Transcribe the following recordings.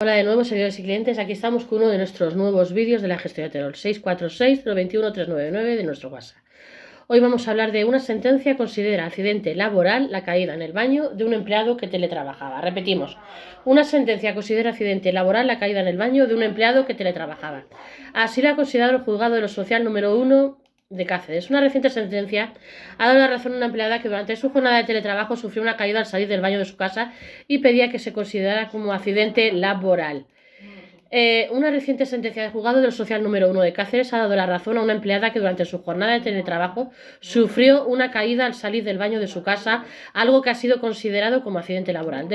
Hola de nuevo, seguidores y clientes. Aquí estamos con uno de nuestros nuevos vídeos de la gestión de Terol, 646-021-399 de nuestro WhatsApp. Hoy vamos a hablar de una sentencia que considera accidente laboral la caída en el baño de un empleado que teletrabajaba. Repetimos, una sentencia considera accidente laboral la caída en el baño de un empleado que teletrabajaba. Así lo ha considerado el juzgado de lo social número 1 de Cáceres. Una reciente sentencia ha dado la razón a una empleada que durante su jornada de teletrabajo sufrió una caída al salir del baño de su casa y pedía que se considerara como accidente laboral. Una reciente sentencia del juzgado del social número 1 de Cáceres ha dado la razón a una empleada que durante su jornada de teletrabajo sufrió una caída al salir del baño de su casa, algo que ha sido considerado como accidente laboral.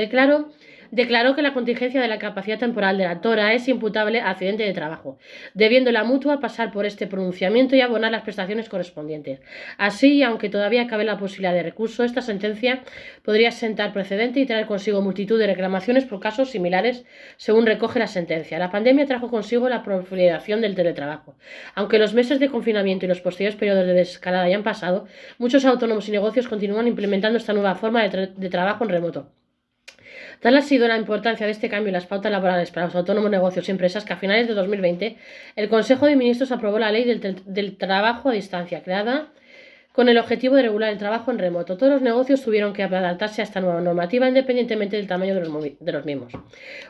Declaró que la contingencia de la capacidad temporal de la tora es imputable a accidente de trabajo, debiendo la mutua pasar por este pronunciamiento y abonar las prestaciones correspondientes. Así, aunque todavía cabe la posibilidad de recurso, esta sentencia podría sentar precedente y traer consigo multitud de reclamaciones por casos similares, según recoge la sentencia. La pandemia trajo consigo la proliferación del teletrabajo. Aunque los meses de confinamiento y los posteriores periodos de desescalada ya han pasado, muchos autónomos y negocios continúan implementando esta nueva forma de trabajo en remoto. Tal ha sido la importancia de este cambio en las pautas laborales para los autónomos, negocios y empresas que a finales de 2020 el Consejo de Ministros aprobó la Ley del Trabajo a Distancia, creada con el objetivo de regular el trabajo en remoto. Todos los negocios tuvieron que adaptarse a esta nueva normativa independientemente del tamaño de los mismos.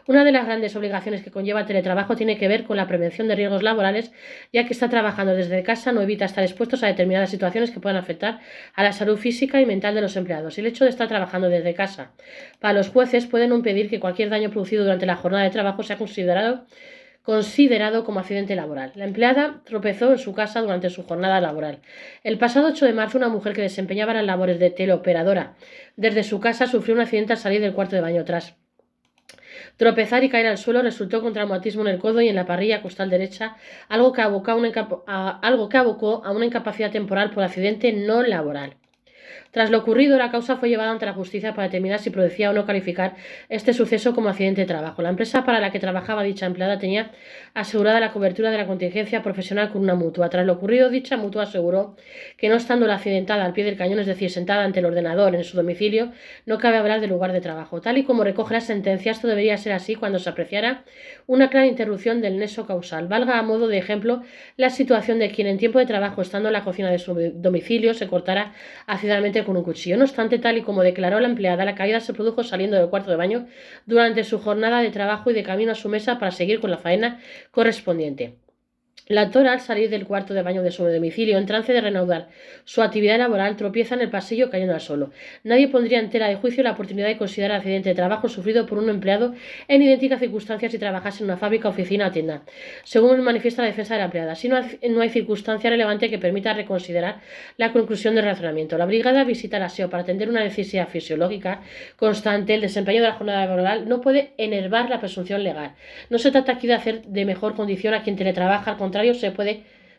Una de las grandes obligaciones que conlleva el teletrabajo tiene que ver con la prevención de riesgos laborales, ya que estar trabajando desde casa no evita estar expuestos a determinadas situaciones que puedan afectar a la salud física y mental de los empleados. El hecho de estar trabajando desde casa para los jueces puede no impedir que cualquier daño producido durante la jornada de trabajo sea considerado como accidente laboral. La empleada tropezó en su casa durante su jornada laboral. El pasado 8 de marzo, una mujer que desempeñaba las labores de teleoperadora desde su casa sufrió un accidente al salir del cuarto de baño. Tras tropezar y caer al suelo, resultó con traumatismo en el codo y en la parrilla costal derecha, algo que abocó a una incapacidad temporal por accidente no laboral. Tras lo ocurrido, la causa fue llevada ante la justicia para determinar si procedía o no calificar este suceso como accidente de trabajo. La empresa para la que trabajaba dicha empleada tenía asegurada la cobertura de la contingencia profesional con una mutua. Tras lo ocurrido, dicha mutua aseguró que no estando la accidentada al pie del cañón, es decir, sentada ante el ordenador en su domicilio, no cabe hablar del lugar de trabajo. Tal y como recoge la sentencia, esto debería ser así cuando se apreciara una clara interrupción del nexo causal. Valga a modo de ejemplo la situación de quien en tiempo de trabajo, estando en la cocina de su domicilio, se cortara accidentalmente con un cuchillo. No obstante, tal y como declaró la empleada, la caída se produjo saliendo del cuarto de baño durante su jornada de trabajo y de camino a su mesa para seguir con la faena correspondiente. La tora, al salir del cuarto de baño de su domicilio, en trance de reanudar su actividad laboral, tropieza en el pasillo cayendo al suelo. Nadie pondría en tela de juicio la oportunidad de considerar accidente de trabajo sufrido por un empleado en idénticas circunstancias si trabajase en una fábrica, oficina o tienda, según manifiesta la defensa de la empleada. Si no hay circunstancia relevante que permita reconsiderar la conclusión del razonamiento. La brigada visita el aseo para atender una necesidad fisiológica constante. El desempeño de la jornada laboral no puede enervar la presunción legal. No se trata aquí de hacer de mejor condición a quien teletrabaja, al contrario,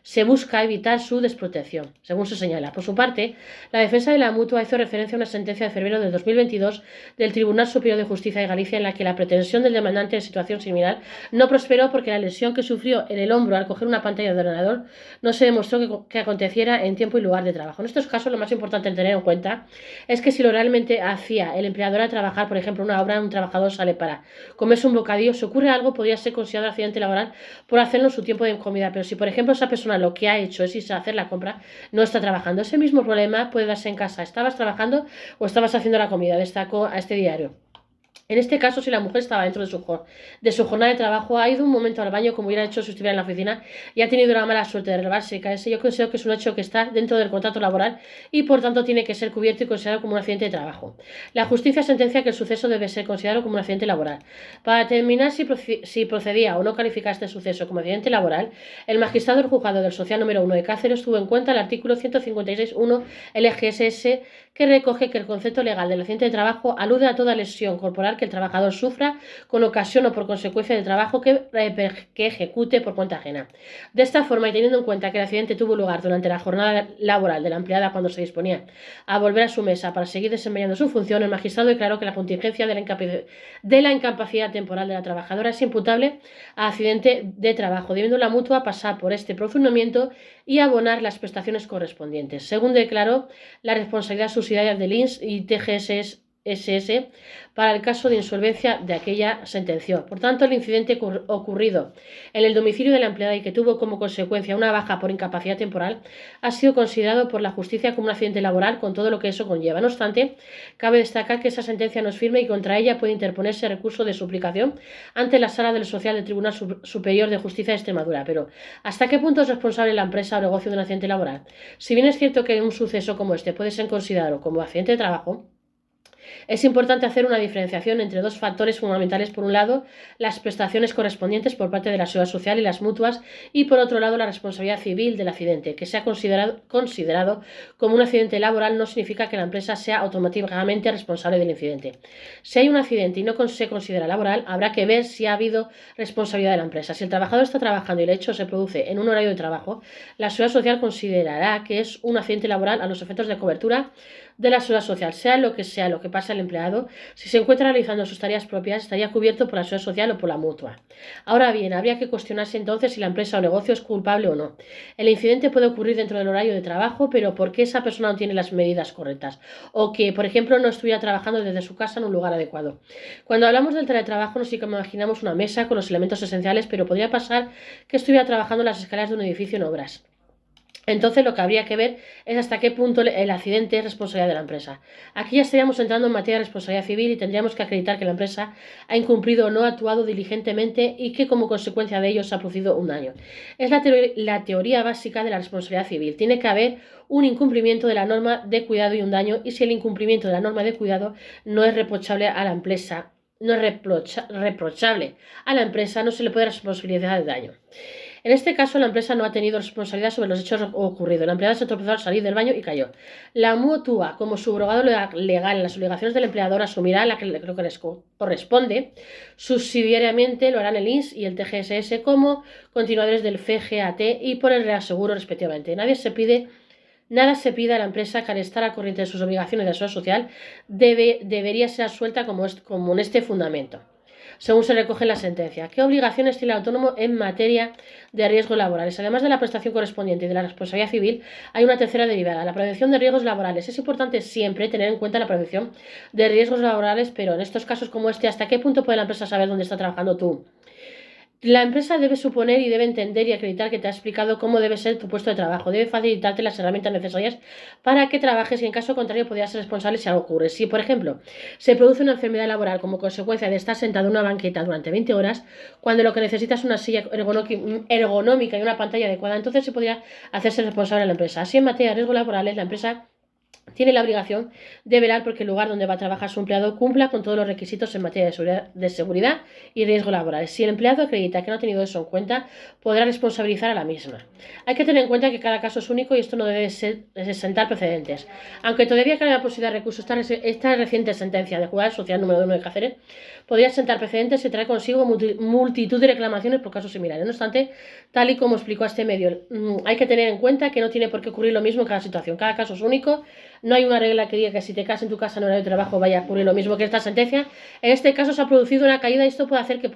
se busca evitar su desprotección, según se señala. Por su parte, la defensa de la mutua hizo referencia a una sentencia de febrero de 2022 del Tribunal Superior de Justicia de Galicia en la que la pretensión del demandante en situación similar no prosperó porque la lesión que sufrió en el hombro al coger una pantalla de ordenador no se demostró que aconteciera en tiempo y lugar de trabajo. En estos casos, lo más importante en tener en cuenta es que si lo realmente hacía el empleador al trabajar, por ejemplo, una obra, un trabajador sale para comerse un bocadillo, si ocurre algo, podría ser considerado accidente laboral por hacerlo en su tiempo de comida. Pero si, por ejemplo, esa persona lo que ha hecho es irse a hacer la compra, no está trabajando. Ese mismo problema puede darse en casa. ¿Estabas trabajando o estabas haciendo la comida? Destacó a este diario. En este caso, si la mujer estaba dentro de su jornada de trabajo, ha ido un momento al baño como hubiera hecho si estuviera en la oficina y ha tenido la mala suerte de relevarse y caerse, yo considero que es un hecho que está dentro del contrato laboral y por tanto tiene que ser cubierto y considerado como un accidente de trabajo. La justicia sentencia que el suceso debe ser considerado como un accidente laboral. Para determinar si procedía o no calificar este suceso como accidente laboral, el magistrado del juzgado del social número 1 de Cáceres tuvo en cuenta el artículo 156.1 LGSS, que recoge que el concepto legal del accidente de trabajo alude a toda lesión corporal que el trabajador sufra con ocasión o por consecuencia del trabajo que ejecute por cuenta ajena. De esta forma, y teniendo en cuenta que el accidente tuvo lugar durante la jornada laboral de la empleada cuando se disponía a volver a su mesa para seguir desempeñando su función, el magistrado declaró que la contingencia de la incapacidad temporal de la trabajadora es imputable a accidente de trabajo, debiendo la mutua pasar por este procedimiento y abonar las prestaciones correspondientes. Según declaró, la responsabilidad subsidiaria del INS y TGS TGSS para el caso de insolvencia de aquella sentenció. Por tanto, el incidente ocurrido en el domicilio de la empleada y que tuvo como consecuencia una baja por incapacidad temporal ha sido considerado por la justicia como un accidente laboral con todo lo que eso conlleva. No obstante, cabe destacar que esa sentencia no es firme y contra ella puede interponerse recurso de suplicación ante la Sala del Social del Tribunal Superior de Justicia de Extremadura. Pero, ¿hasta qué punto es responsable la empresa o negocio de un accidente laboral? Si bien es cierto que un suceso como este puede ser considerado como accidente de trabajo, es importante hacer una diferenciación entre dos factores fundamentales. Por un lado, las prestaciones correspondientes por parte de la Seguridad Social y las mutuas, y por otro lado, la responsabilidad civil del accidente. Que sea considerado como un accidente laboral no significa que la empresa sea automáticamente responsable del incidente. Si hay un accidente y no se considera laboral, habrá que ver si ha habido responsabilidad de la empresa. Si el trabajador está trabajando y el hecho se produce en un horario de trabajo, la Seguridad Social considerará que es un accidente laboral a los efectos de cobertura de la Seguridad Social. Sea lo que pase al empleado, si se encuentra realizando sus tareas propias, estaría cubierto por la Seguridad Social o por la mutua. Ahora bien, habría que cuestionarse entonces si la empresa o negocio es culpable o no. El incidente puede ocurrir dentro del horario de trabajo, pero ¿por qué esa persona no tiene las medidas correctas? O que, por ejemplo, no estuviera trabajando desde su casa en un lugar adecuado. Cuando hablamos del teletrabajo, nos imaginamos una mesa con los elementos esenciales, pero podría pasar que estuviera trabajando en las escaleras de un edificio en obras. Entonces lo que habría que ver es hasta qué punto el accidente es responsabilidad de la empresa. Aquí ya estaríamos entrando en materia de responsabilidad civil y tendríamos que acreditar que la empresa ha incumplido o no ha actuado diligentemente y que como consecuencia de ello se ha producido un daño. Es la teoría básica de la responsabilidad civil. Tiene que haber un incumplimiento de la norma de cuidado y un daño, y si el incumplimiento de la norma de cuidado no es reprochable a la empresa, no se le puede responsabilizar de daño. En este caso, la empresa no ha tenido responsabilidad sobre los hechos ocurridos. La empleada se tropezó al salir del baño y cayó. La mutua, como subrogado legal en las obligaciones del empleador, asumirá la que les corresponde. Subsidiariamente lo harán el INS y el TGSS como continuadores del FGAT y por el reaseguro respectivamente. Nada se pide a la empresa que al estar al corriente de sus obligaciones de seguridad social debería ser absuelta como en este fundamento, según se recoge en la sentencia. ¿Qué obligaciones tiene el autónomo en materia de riesgos laborales? Además de la prestación correspondiente y de la responsabilidad civil, hay una tercera derivada, la prevención de riesgos laborales. Es importante siempre tener en cuenta la prevención de riesgos laborales, pero en estos casos como este, ¿hasta qué punto puede la empresa saber dónde está trabajando tú? La empresa debe suponer y debe entender y acreditar que te ha explicado cómo debe ser tu puesto de trabajo. Debe facilitarte las herramientas necesarias para que trabajes y en caso contrario podrías ser responsable si algo ocurre. Si, por ejemplo, se produce una enfermedad laboral como consecuencia de estar sentado en una banqueta durante 20 horas, cuando lo que necesitas es una silla ergonómica y una pantalla adecuada, entonces se podría hacerse responsable de la empresa. Así, en materia de riesgos laborales, la empresa tiene la obligación de velar porque el lugar donde va a trabajar su empleado cumpla con todos los requisitos en materia de seguridad y riesgo laboral. Si el empleado acredita que no ha tenido eso en cuenta, podrá responsabilizar a la misma. Hay que tener en cuenta que cada caso es único y esto no debe sentar precedentes. Aunque todavía cabe la posibilidad de recurso, esta reciente sentencia de Juzgado Social número 1 de Cáceres podría sentar precedentes y traer consigo multitud de reclamaciones por casos similares. No obstante, tal y como explicó a este medio, hay que tener en cuenta que no tiene por qué ocurrir lo mismo en cada situación. Cada caso es único. No hay una regla que diga que si te casas en tu casa en horario de trabajo vaya a ocurrir lo mismo que esta sentencia. En este caso se ha producido una caída y esto puede hacer que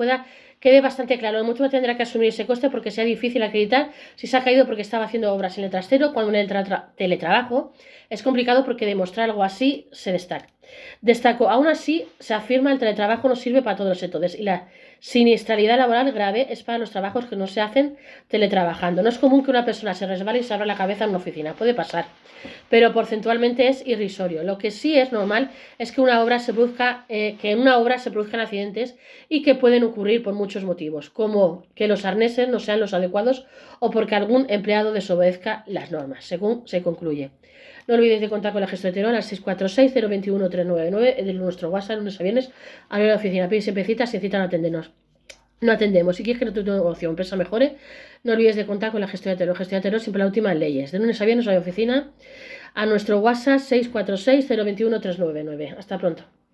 quede bastante claro. El mutuo tendrá que asumir ese coste porque sea difícil acreditar si se ha caído porque estaba haciendo obras en el trastero, cuando en el teletrabajo es complicado porque demostrar algo así se destaco. Aún así, se afirma el teletrabajo no sirve para todos los sectores y la siniestralidad laboral grave es para los trabajos que no se hacen teletrabajando. No es común que una persona se resbale y se abra la cabeza en una oficina. Puede pasar, pero porcentualmente es irrisorio. Lo que sí es normal es que en una obra se produzcan accidentes y que pueden ocurrir por muchos motivos, como que los arneses no sean los adecuados o porque algún empleado desobedezca las normas, según se concluye. No olvides de contar con la gestora de Terol al 646-021-399 de nuestro WhatsApp, lunes a viernes, a la oficina. Pide siempre citas, si citan no atendemos. Si quieres que tu negocio o empresa mejore, no olvides de contar con la gestión de Terol. Gestión de Terol siempre la última en leyes. De lunes a viernes a la oficina, a nuestro WhatsApp 646-021-399. Hasta pronto.